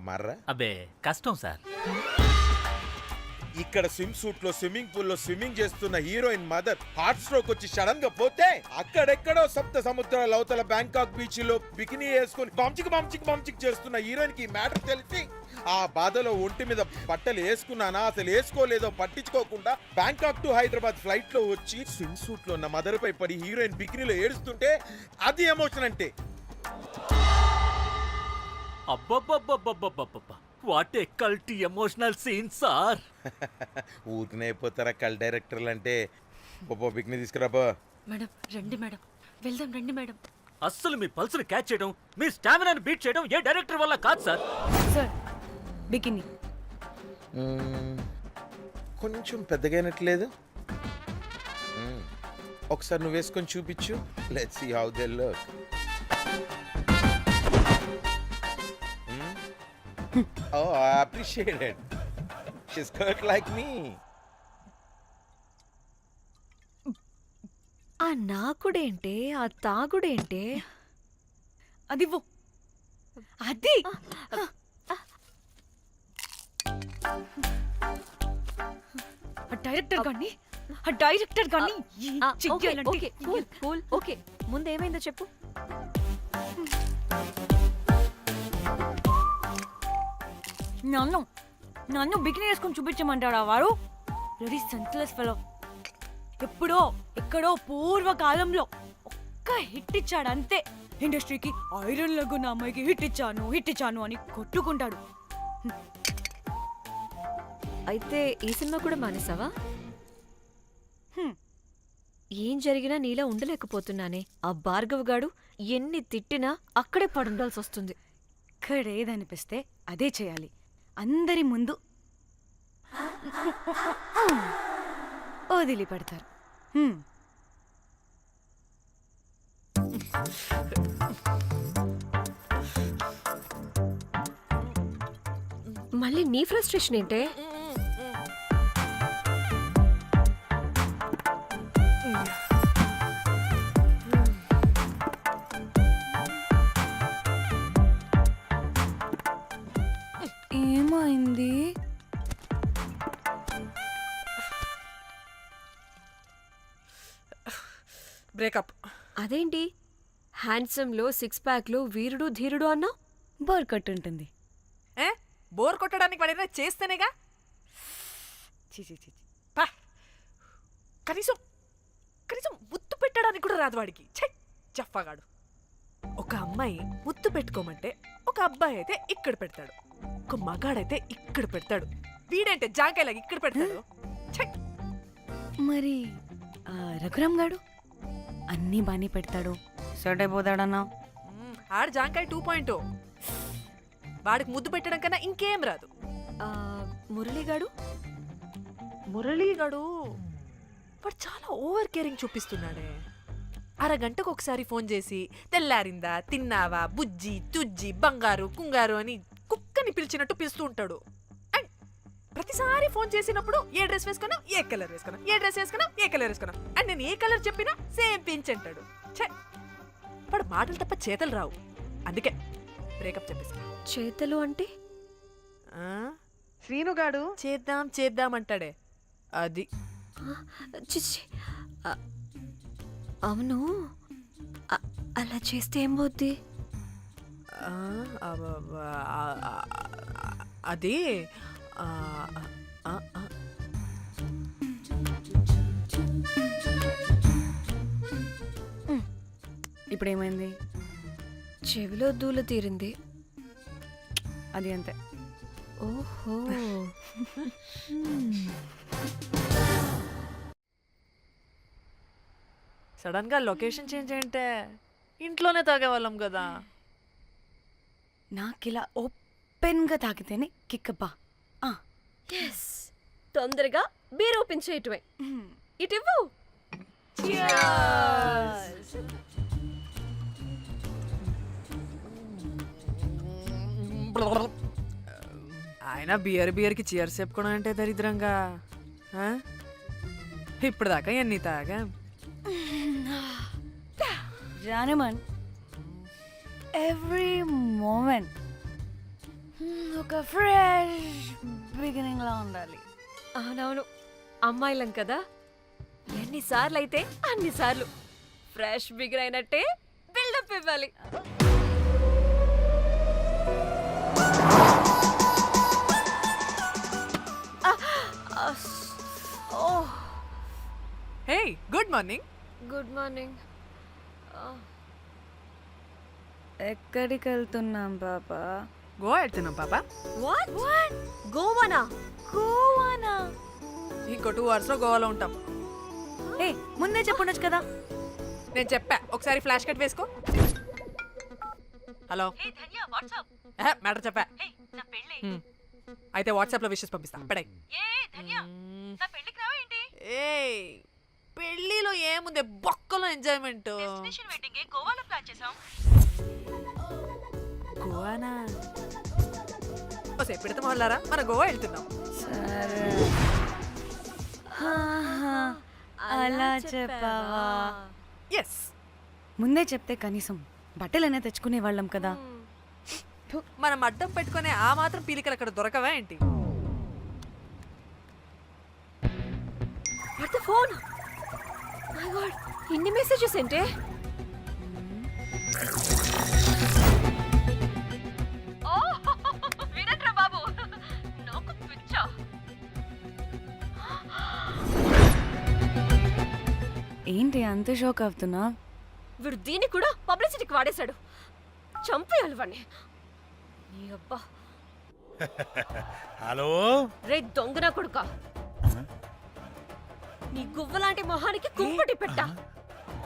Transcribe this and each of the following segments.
మార్రా? అబ్బే కష్టం సార్. ఇక్కడ స్విమ్ సూట్ లో స్విమ్మింగ్ పూల్ లో స్విమ్మింగ్ చేస్తున్న హీరోయిన్ మదర్ హార్ట్ స్ట్రోక్ వచ్చి సడన్ గా పోతే అక్కడెక్కడో సప్త సముద్రాల అవతల బ్యాంకాక్ బీచ్ లో బికినీ వేసుకుని బంచిక్ చేస్తున్న హీరోయిన్ కి మ్యాటర్ తెలిసి ఆ బాధలో ఒంటి మీద బట్టలు వేసుకున్నానా అసలు వేసుకోలేదో పట్టించుకోకుండా బ్యాంకాక్ టు హైదరాబాద్ ఫ్లైట్ లో వచ్చి స్విమ్ సూట్ లో ఉన్న మదర్ పై పడి హీరోయిన్ బికినీలో ఏడుస్తుంటే అది ఎమోషన్ అంటే. అబ్బబ్బబ్బబ్బబ్బబ్బబ్బ what a culty emotional scene sir. ఊరికనే అయిపోతారా కల్ డైరెక్టర్లు అంటే. బికినీ తీసుకురాబో. మేడం రండి మేడం, వెళ్దాం రండి మేడం. అస్సలు మీ పల్స్ని క్యాచ్ చేయడం, మీ స్టామినాని బీట్ చేయడం ఏ డైరెక్టర్ వల్ల కాదు సార్. సార్ బికినీ కొంచెం పెద్దగైనట్లేదు. ఒకసారి నువ్వు వేసుకొని చూపించు. Let's see how they look. Oh, I appreciate it. She's cut like me. ఆ నాకుడేంటే ఆ తాగుడేంటే అది అది డైరెక్టర్ గాని ఓకే ముందేమైందో చెప్పు. నన్ను బికినీ వేసుకొని చూపించమంటాడా వాడు? Ready senseless fellow. ఎప్పుడో ఎక్కడో పూర్వకాలంలో ఒక్క హిట్ ఇచ్చాడు అంతే. ఇండస్ట్రీకి ఐరన్ లగున్న అమ్మాయికి హిట్ ఇచ్చాను అని కొట్టుకుంటాడు. అయితే ఈ సినిమా కూడా మానేసావా? ఏం జరిగినా నీలా ఉండలేకపోతున్నానే. ఆ భార్గవ్ గాడు ఎన్ని తిట్టినా అక్కడే పడుండాల్సి వస్తుంది. ఇక్కడేదనిపిస్తే అదే చేయాలి. అందరి ముందు వదిలిపెడతారు. మళ్ళీ నీ ఫ్రస్ట్రేషన్ ఏంటే? ఏమైంది? బ్రేకప్. అదేంటి హ్యాండ్సమ్ లో సిక్స్ ప్యాక్ లో వీరుడు ధీరుడు అన్నా? బోర్ కట్టుంటుంది. బోర్ కొట్టడానికి వాడైనా చేస్తేనేగా. కనీసం కనీసం ముద్దు పెట్టడానికి కూడా రాదు వాడికి. జఫాగాడు. ఒక అమ్మాయి ముద్దు పెట్టుకోమంటే ఒక అబ్బాయి అయితే ఇక్కడ పెడతాడు, ఒక మగాడైతే ఇక్కడ పెడతాడు. వీడంటే జాంకాయలాగా ఇక్కడ పెడతాడు. మరి రఘురామ్ గాడు అన్నీ బానే పెడతాడు, సర్ట్ అయిపోతాడన్నా. ఆడ జాంకాయ 2.0. వాడికి ముద్దు పెట్టడం కన్నా ఇంకేం రాదు. మురళీగాడు వాడు చాలా ఓవర్ కేరింగ్ చూపిస్తున్నాడే. అరగంటకు ఒకసారి ఫోన్ చేసి తెల్లారిందా, తిన్నావా, బుజ్జి తుజ్జి, బంగారు కుంగారు అని కుక్కని పిలిచినట్టు పిలుస్తూ ఉంటాడు. అండ్ ప్రతిసారి ఫోన్ చేసినప్పుడు ఏ డ్రెస్ వేసుకున్నావు, ఏ కలర్ వేసుకున్నావు, ఏ డ్రెస్ వేసుకున్నావు, ఏ కలర్ వేసుకున్నావు అండ్ నేను ఏ కలర్ చెప్పినా సేమ్ పించ్ అంటాడు. వాడు మాటలు తప్ప చేతలు రావు. అందుకే బ్రేకప్ చెప్పేసి. చేతలు అంటే శ్రీనుగాడు చేద్దాం అంటాడే అది. చిచ్చి అవును, అలా చేస్తే ఏం పోద్ది? అది ఇప్పుడేమైంది? చెవిలో దూల తీరింది. అది అంతే. ఓహో సడన్ గా లొకేషన్ చేంజ్ అంటే ఇంట్లోనే తాగేవాళ్ళం కదా. నాకిలా ఓపెన్ గా తాగితేనే కిక్కబ్బా. తొందరగా బీర్ ఓపెన్ చేయటమే. ఇటివ్వు. ఆయన బియర్కి చియర్స్ చెప్పుకోవడం అంటే దరిద్రంగా. ఇప్పుడు దాకా ఎన్ని తాగా జానమన్. ఎవ్రీ మూమెంట్ ఒక ఫ్రెష్ బిగినింగ్ లా ఉండాలి. అవునవును, అమ్మాయిలం కదా, ఎన్నిసార్లు అయితే అన్నిసార్లు ఫ్రెష్ బిగర్ అయినట్టే బిల్డప్ ఇవ్వాలి. Hey good morning. Good morning. ఎక్కడికి వెళ్తున్నాం పాపా? గోవా వెళ్తున్నాం పాపా. వాట్ గోవానా? గోవానా? ఇంకో 2 hours లో గోవాలో ఉంటాం. ఏ ముందే చెప్పుండొచ్చు కదా. నేను చెప్పా, ఒకసారి ఫ్లాష్ కట్ వేసుకో. హలో మ్యాటర్ చెప్పా. హ్మ్. అయితే వాట్సాప్ లో విషెస్ పంపిస్తా. పడాయి. ఏ పెళ్లిలో ఏముంది, బొక్కలో ఎంజాయ్మెంట్. గోవానా? ఓసే పెడతాం వాళ్ళారా, మన గోవా వెళ్తున్నాం. సరే. అలా చెప్పావా? ఎస్, ముందే చెప్తే కనీసం బట్టలైనా తెచ్చుకునే వాళ్ళం కదా. మనం అడ్డం పెట్టుకునే ఆ మాత్రం పీలికలు అక్కడ దొరకవా ఏంటి? What the phone? My God, ఇన్ని మెసేజెస్ ఏంటే? వినట్రా బాబు, నాకు పిచ్చా. ఏంటి అంత షోక్ అవుతున్నా? వీడు దీన్ని కూడా పబ్లిసిటీకి వాడేశాడు. చంపేయాలి వాడిని. నీ అబ్బా. హలో రే దొంగన కొడుకా, నీ గువ్వలాంటి మొహానికి కుంపటి పెట్ట.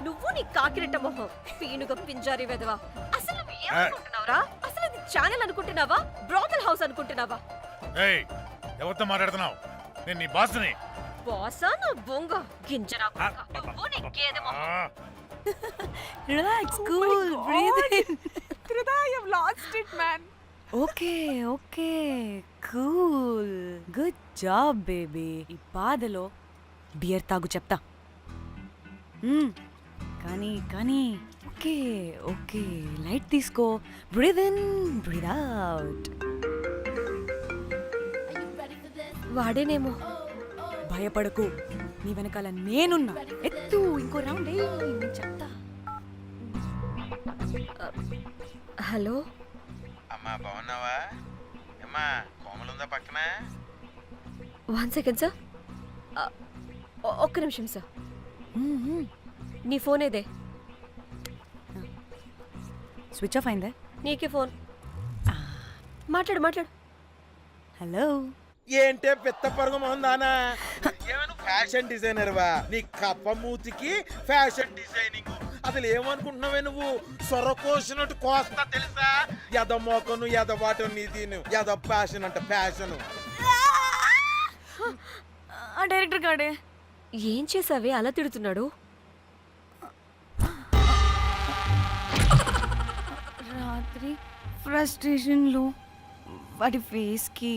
నువ్వు నీ కాకిరెట్ట మొహం, పీనుగ పింజారి వెదవా. అసలు నువ్వు ఏమనుకుంటున్నావురా? అసలు ఇది ఛానల్ అనుకుంటున్నావా, బ్రోకల్ హౌస్ అనుకుంటున్నావా? ఏయ్ ఎవరితో మాట్లాడుతున్నావు? నేను నీ బాస్ని. బాసా నా బొంగ గింజరా కొడుకా. నువ్వు నీ గేదె మొహం. Relax, cool, breathe in. I have lost it, man. Okay okay, cool, good job baby. ఈ బాధలో బియర్ తాగు చెప్తా. కానీ కానీ ఓకే ఓకే, లైట్ తీసుకో. Breathe in, breathe out. వాడేనేమో. భయపడకు, నీ వెనకాల నేనున్నా. ఎత్తు, ఇంకో రౌండ్ నేను చెప్తా. హలో అమ్మా బాగున్నావా? అమ్మా కోమలుందా పక్కన? 1 second సార్. ఒక్క నిమిషం సార్. నీ ఫోన్ ఏదే? స్విచ్ ఆఫ్ అయిందే. నీకే ఫోన్. మాట్లాడు మాట్లాడు. హలో. ఏంటే పెద్ద పరుగు మొహందానా? ఏమను ఫ్యాషన్ డిజైనర్ వా? నీ కప్ప మూతికి ఫ్యాషన్ డిజైనింగ్. అసలు ఏమనుకుంటున్నావే నువ్వు? సొరకోసినట్టు కోస్తా తెలుసా? ఎద మోకను ఎద వాటను నీ దీని ఎద ఫ్యాషన్ అంట ఫ్యాషన్. ఆ డైరెక్టర్ గాడే ఏం చేసావే అలా తిడుతున్నాడు? రాత్రి ఫ్రస్ట్రేషన్లో వాడి ఫేస్కి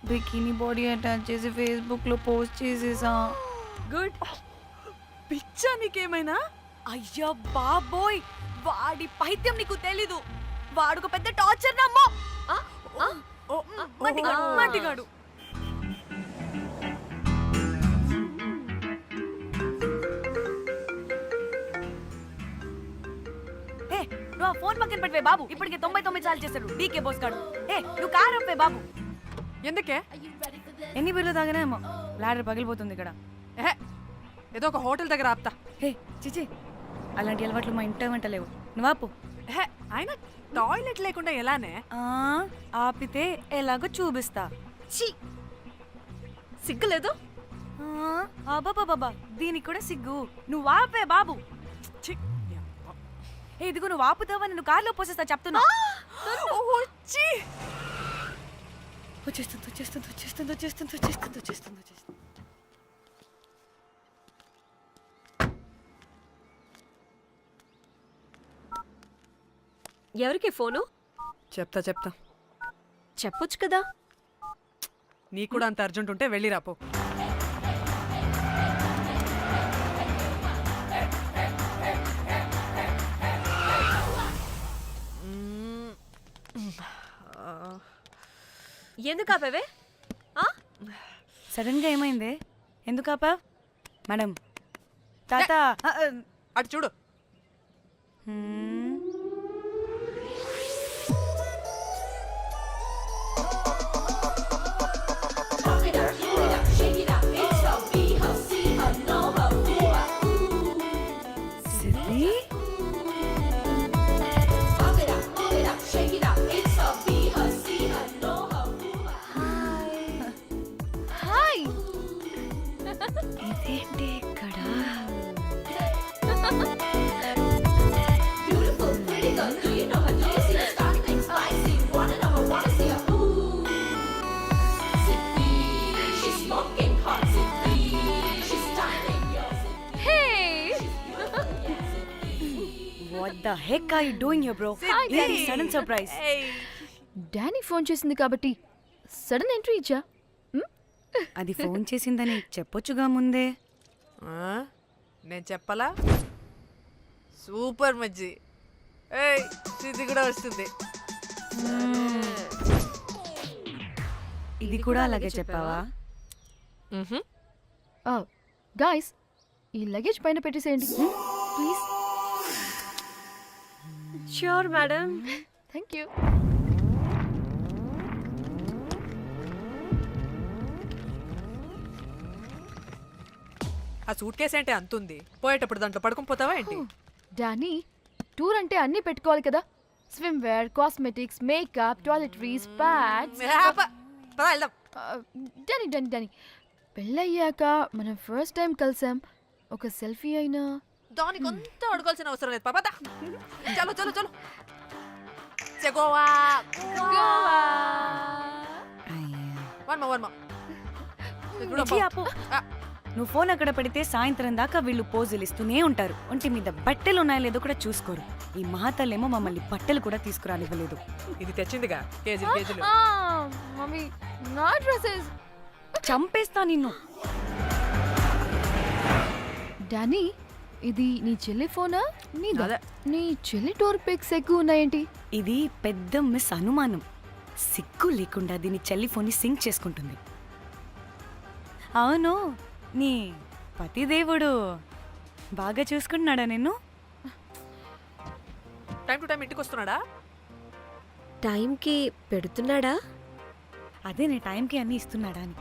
బికినీ బాడీ అటాచ్ చేసి ఫేస్బుక్లో పోస్ట్ చేసేసా. గుడ్. పిచ్చా నీకేమైనా? అయ్యా బాబోయ్, వాడి పైత్యం నీకు తెలీదు. వాడుకు పెద్ద టార్చర్ నమ్మో. మట్టిగాడు. ఏ నువ్వు ఆ ఫోన్ పక్కన పెట్టవే బాబు. ఇప్పటికే 99 సార్లు చేశాడు డీకే బోస్ గాడు. ఏ నువ్వు కారు అప్పే బాబు. ఎందుకే? ఎన్ని బిర్లు తాగినాయేమో లాడర్ పగిలిపోతుంది ఇక్కడ. ఏదో ఒక హోటల్ దగ్గర ఆపుతా. హే చిచి, అలాంటి అలవాట్లు మా ఇంట వెంట లేవు. నువ్వు ఆపు. ఆయన టాయిలెట్ లేకుండా ఎలానే? ఆపితే ఎలాగో చూపిస్తా. ఛీ, సిగ్గులేదు? బాబా దీనికి కూడా సిగ్గు. నువ్వు ఆపే బాబు. ఇదిగో నువ్వు ఆపుతావా నేను కార్లో పోసేస్తా చెప్తున్నా. వచ్చేస్తుంది వచ్చేస్తుంది వచ్చేస్తుంది వచ్చేస్తుంది వచ్చేస్తుంది వచ్చేస్తుంది వచ్చేస్తుంది. ఎవరికి ఫోను? చెప్తా చెప్తా. చెప్పొచ్చు కదా. నీకు కూడా అంత అర్జెంట్ ఉంటే వెళ్ళి రాపో. ఎందుకు ఆపేవే ఆ? సడన్ గా ఏమైంది? ఎందుకు ఆపా? మేడం తాత అటు చూడు. హ్మ్. సిరి? హాయ్ ఇదేంటి ఇక్కడ? హే What the heck are you doing here, bro? Very sudden surprise. Danny phone చేసింది కాబట్టి సడన్ ఎంట్రీ ఇచ్చా. అది ఫోన్ చేసిందని చెప్పొచ్చుగా ముందే. ఆ? నేను చెప్పలా? సూపర్ మజ్జి. ఏయ్ సిద్ధి కూడా వస్తుంది. ఇది కూడా అలాగే చెప్పావా? గాయస్ ఈ లగేజ్ పైన పెట్టేసేయండి please. Sure madam. Thank you. ఆ సూట్ కేసు అంటే అంతుంది. పోయేటప్పుడు దాంట్లో పడుకుని పోతావా ఏంటి? డానీ టూర్ అంటే అన్నీ పెట్టుకోవాలి కదా. Swimwear, cosmetics, makeup, toiletries, pads. పద వెళ్దాం. డానీ డానీ డానీ పెళ్ళయ్యాక మనం ఫస్ట్ టైం కలిసాం. ఒక సెల్ఫీ అయినా. దానికి కొంత అడగాల్సిన అవసరం లేదు పాపా. చలో చలో చలో. చెగోవా వర్మ వర్మ. ఇచ్చి ఆపు. నువ్వు ఫోన్ అక్కడ పెడితే సాయంత్రం దాకా వీళ్ళు పోజులు ఇస్తూనే ఉంటారు. ఒంటి మీద బట్టలు ఉన్నాయో లేదో కూడా చూసుకోరు. ఈ మహాతల్లేమో మమ్మల్ని బట్టలు కూడా తీసుకురానివ్వలేదు. ఇది తెచ్చిందిగా కేజీలు కేజీలు. మమ్మీ నా డ్రెస్సెస్. చంపేస్తా నిన్ను. డానీ ఇది నీ చెల్లి ఫోనా నీదా? అదే. నీ చెల్లి టూర్ పిక్స్ ఎక్కువ ఉన్నాయేంటి? ఇది పెద్ద మిస్ అనుమానం. సిగ్గు లేకుండా దీని చెల్లి ఫోన్ని సింక్ చేసుకుంటుంది. అవును, నీ పతిదేవుడు బాగా చూసుకుంటున్నాడా నిన్ను? టైం టు టైం ఇంటికి వస్తున్నాడా? టైంకి పెడుతున్నాడా? అదే నీ టైంకి అన్ని ఇస్తున్నాడా అని.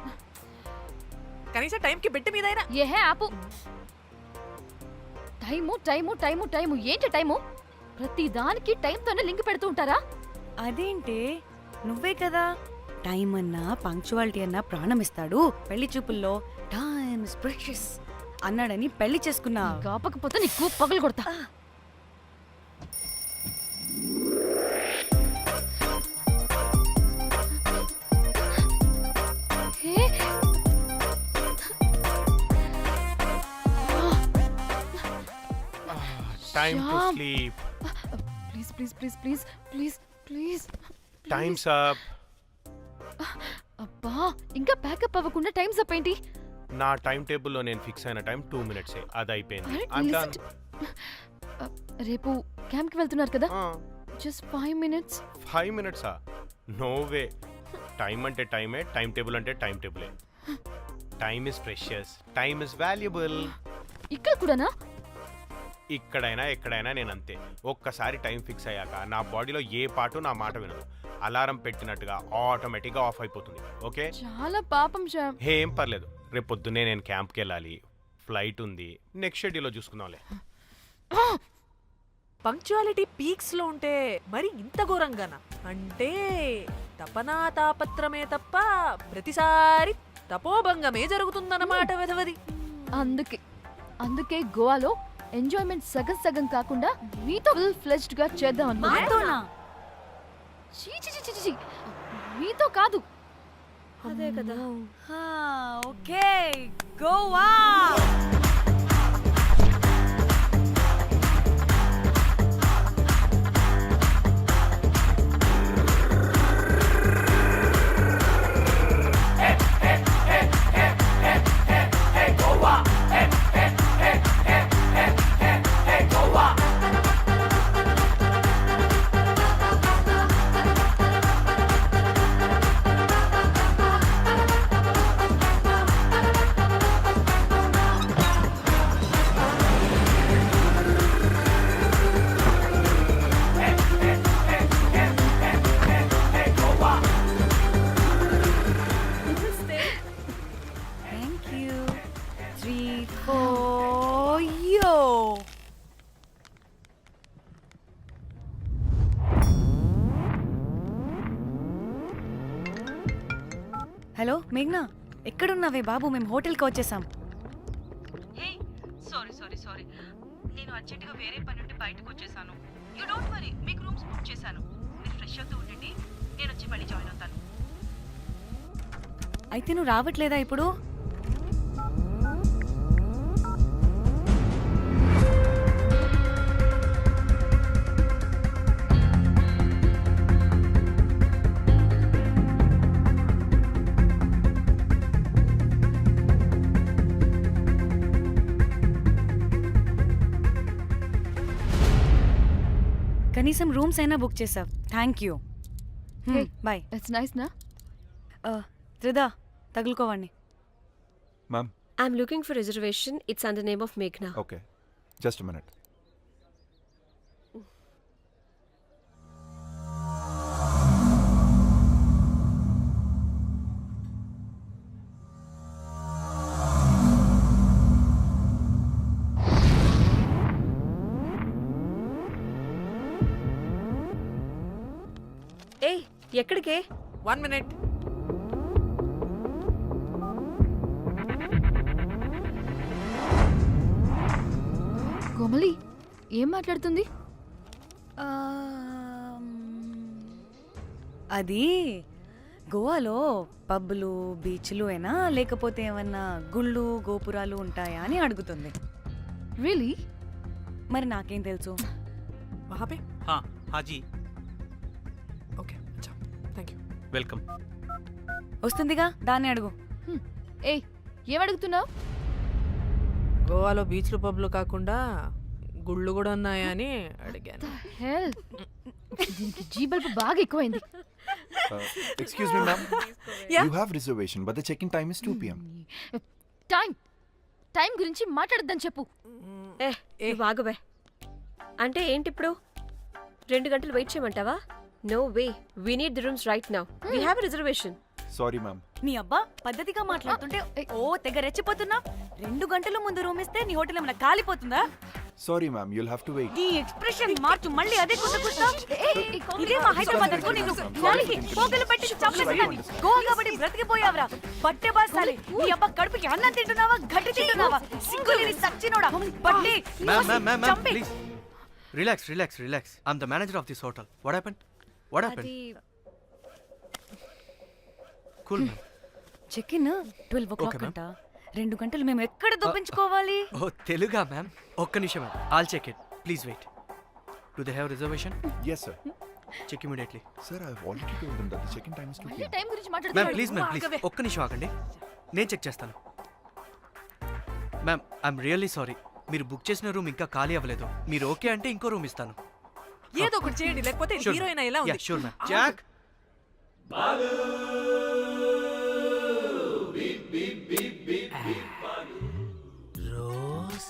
కనీసం టైంకి బిడ్డ మీదైనా. ఏహే ఆపు. టైము టైము టైము టైము ఏంటి టైము? ప్రతి దానికి టైంతోనే లింక్ పెడుతూ ఉంటారా? అదేంటి, నువ్వే కదా టైం అన్నా పంక్చువాలిటీ అన్నా ప్రాణం ఇస్తాడు, పెళ్లి చూపుల్లో టైమ్ ఇస్ ప్రెషియస్ అన్నాడని పెళ్లి చేసుకున్నా. కాపకపోతే నీకు పగలు కొడతా. Time to Shyam. sleep. Please please please please please please. Time's up. అబ్బా ఇంకా ప్యాకప్ అవ్వకుండా టైమ్స్ అప్ ఏంటి? నా టైం టేబుల్లో నేను ఫిక్స్ అయిన టైం 2 minutes అది అయిపోయింది. Alright, I'm listen done. రేపు క్యాంప్కి వెళ్తున్నారు కదా, just 5 minutes. 5 minutes no way. Time అంటే టైమే, టైం టేబుల్ అంటే టైం టేబులే. Time is precious, time is valuable. ఇక్కడ కూడానా? ఇక్కడైనా ఎక్కడైనా నేను అంతే. ఒక్కసారి టైం ఫిక్స్ అయ్యాక నా బాడీలో ఏ పాటు నా మాట వినదు. అలారం పెట్టినట్టుగా ఆటోమేటిక్గా ఆఫ్ అయిపోతుంది. ఓకే, చాలా పాపం శ్యామ్. ఏం పర్లేదు. రేపు పొద్దున్నే నేను క్యాంప్కి వెళ్ళాలి, ఫ్లైట్ ఉంది. నెక్స్ట్ షెడ్యూల్లో చూసుకుందాంలే. పంక్చువాలిటీ పీక్స్ లో ఉంటే మరి ఇంత ఘోరంగానా? అంటే తపనా తాపత్రమే తప్ప ప్రతిసారి తపోభంగమే జరుగుతుందన్నమాట వెధవది. అందుకే గోవాలో ఎంజాయ్మెంట్ సగం సగం కాకుండా మీతో ఫుల్ ఫ్లెజ్డ్ గా చేద్దాం అనుకున్నా. మాతోనా? చీ చీ చీ చీ, చీ. మీతో కాదు. అదే కదా. ఓకే, గోవా. హలో మేఘ్నా, ఎక్కడున్నావే బాబు? మేము హోటల్కి వచ్చేసాం. సారీ నేను అర్జెంటుగా వేరే పని నుండి బయటకు వచ్చేసాను. యూ డోంట్ వరీ, మీకు రూమ్స్ బుక్ చేశాను. మీరు ఫ్రెష్ అవుతూ ఉండండి, నేను వచ్చి మళ్ళీ జాయిన్ అవుతాను. అయితే నువ్వు రావట్లేదా ఇప్పుడు? కనీసం రూమ్స్ అయినా బుక్ చేసావు. Thank you. Hey. Bye. It's nice నా? త్రిదా, తగులుకోవండి. Ma'am I'm looking for reservation. It's under name of మేఘ్నా. Okay, just minute. ఏ ఎక్కడికే? 1 minute. కోమలి ఏం మాట్లాడుతుంది? అది గోవాలో పబ్బులు బీచ్లు అయినా లేకపోతే ఏమన్నా గుళ్ళు గోపురాలు ఉంటాయా అని అడుగుతుంది. రియలీ? మరి నాకేం తెలుసు? वहाँ पे? हाँ जी, ओके, अच्छा, थैंक यू. వెల్కమ్. వస్తుందిగా, దాన్ని అడుగు. ఏ ఏం అడుగుతున్నావు? గోవాలో బీచ్లు పబ్లు కాకుండా గుళ్ళు కూడా ఉన్నాయా అని అడిగాను. హెల్, దీనికి జీ బల్బ్ బాగా ఎక్కువైంది. Excuse me ma'am, you have reservation but the check in time is 2 PM. Time గురించి మాట్లాడద్దని చెప్పు. ఏ బాగుబే. అంటే ఏంటి ఇప్పుడు 2 గంటలు వెయిట్ చేయమంటావా? No way, we need the rooms right now. We have reservation. Sorry ma'am. నీ అబ్బా పద్ధతిగా మాట్లాడుతుంటే ఓ తెగ రెచ్చిపోతున్నా. 2 గంటల ముందు రూమ్ ఇస్తే నీ హోటల్ ఏమైనా కాలిపోతుందా? Sorry ma'am, you'll have to wait. నీ ఎక్స్ప్రెషన్ మార్చు, మళ్ళీ అదే కుట్టుకుంటా. ఇదే మా హైదరాబాద్ అనుకో, నిన్ను గాలికి పోగలు పెట్టి చంపేస్తాను. గోవా కాబట్టి బ్రతికిపోయావరా బట్టే బాసాలి. నీ అబ్బా కడుపుకి అన్నం తింటున్నావా, గడ్డి తింటున్నావా? సిగ్గులేని సచ్చినోడా బట్టి చంపే. Relax. I'm the manager of this hotel. What happened? అది Cool, ma'am. Check in 12 o'clock Okay, ma'am. అంట. 2 గంటలు మేము ఎక్కడ దొప్పించుకోవాలి? Oh, Teluga, ma'am. ఒక్క నిమిషం, ma'am. I'll check it. Please wait. Do they have reservation? Yes sir. Check immediately. Sir, I have already told them that the check in time is 2 మళ్ళీ PM. Time గురించి ma'am మాట్లాడుతున్నాడు. Please ఒక్క నిమిషం ఆగండి, నేను check చేస్తాను. Ma'am I'm really sorry, మీరు book చేసిన రూమ్ ఇంకా ఖాళీ అవ్వలేదు. మీరు ఓకే అంటే ఇంకో రూమ్ ఇస్తాను. ఏదో ఒకటి చేయండి, లేకపోతే హీరోయిన్ ఎలా ఉంది? Sure ma'am. Jack, Rose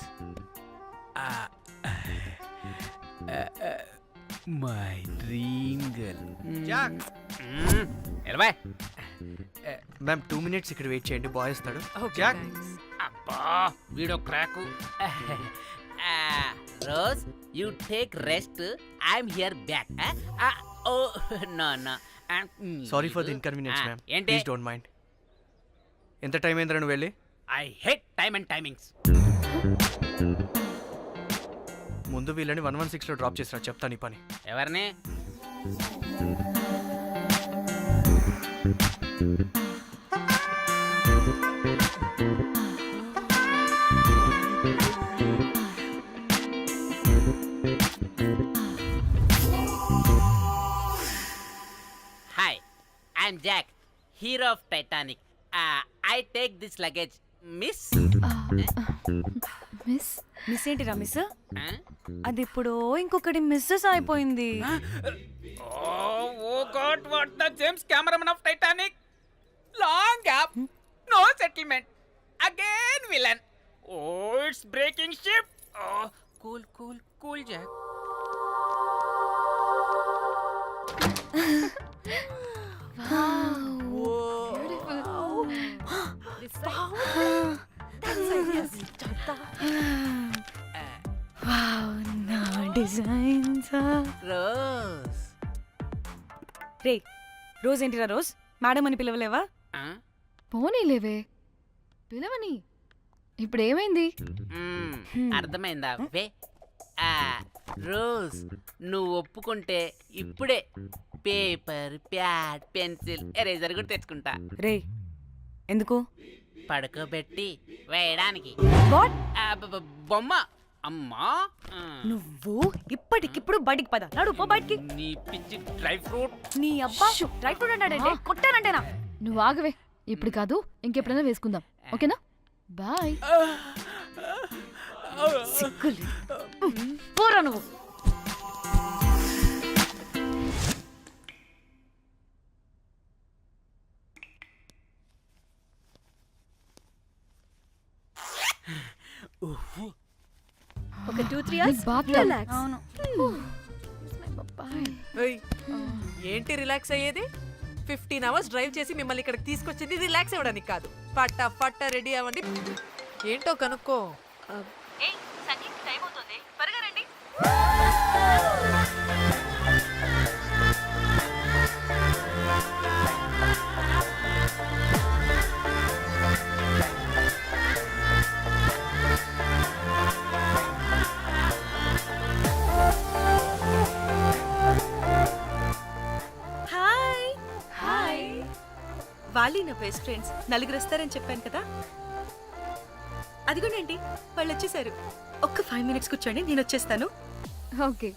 my dream girl. Jack. ఎలవా మ్యామ్ 2 minutes ఇక్కడ వెయిట్ చేయండి, బాయ్ వస్తాడు. Okay, Jack. thanks. అబ్బా వీడో crack. Rose you take rest, I'm here back. Oh no no. Sorry for the inconvenience ma'am, ఏంటి? Please don't mind. ఎంత time అయిందిరా నువ్వు వెళ్ళి? I hate time and timings. ముందు వీళ్ళని 116లో డ్రాప్ చేసినా, చెప్తాను ఈ పని. ఎవరిని? Hi, I'm Jack, hero of Titanic. I take this luggage miss. Miss miss ఏంటిరా మిస్? అది ఇప్పుడు ఇంకొకటి మిస్సెస్ అయిపోయింది. Oh God, what the James cameraman of Titanic. Long gap, no settlement, again villain. Oh it's breaking ship. Cool cool cool Jack. this side. That side, yes. Wow, నా designs. Rose. రే, Rose ఏంటిరా Rose? Madam అని పిలవలేవా? పోనీలేవే పిలవని ఇప్పుడు ఏమైంది? అర్థమైందా వే rose నువ్వు ఒప్పుకుంటే ఇప్పుడే పేపర్ ప్యాడ్ పెన్సిల్ ఎరేజర్ కూడా తెచ్చుకుంటా రే ఎందుకు? పడుకోబెట్టి వేయడానికి వాట్? బొమ్మ అమ్మా నువ్వు ఇప్పటికిప్పుడు బయటికి పద. నడు పో బయటికి. నీ పిచ్చి డ్రై ఫ్రూట్. నీ అబ్బా డ్రై ఫ్రూట్ అంటాడంటే కొట్టానంటేనా? నువ్వు ఆగవే, ఇప్పుడు కాదు ఇంకెప్పుడైనా వేసుకుందాం, ఓకేనా? బాయ్. సిగ్గులు పోరా నువ్వు. ఒక 2-3 hours రిలాక్స్. ఏయ్, ఏంటి రిలాక్స్ అయ్యేది? 15 hours డ్రైవ్ చేసి మిమ్మల్ని ఇక్కడికి తీసుకొచ్చింది రిలాక్స్ అవ్వడానికి కాదు. ఫట్ట రెడీ అవ్వండి. ఏంటో కనుక్కో. ఏయ్ సంగీత్ టైం అవుతుంది త్వరగా రండి. Hi hi. వాళ్ళీ నా బెస్ట్ ఫ్రెండ్స్. నలుగురు వస్తారని చెప్పాను కదా, అదిగోనండి వాళ్ళు వచ్చేసారు. ఒక్క 5 minutes కూర్చోండి, నేను వచ్చేస్తాను. ఓకే.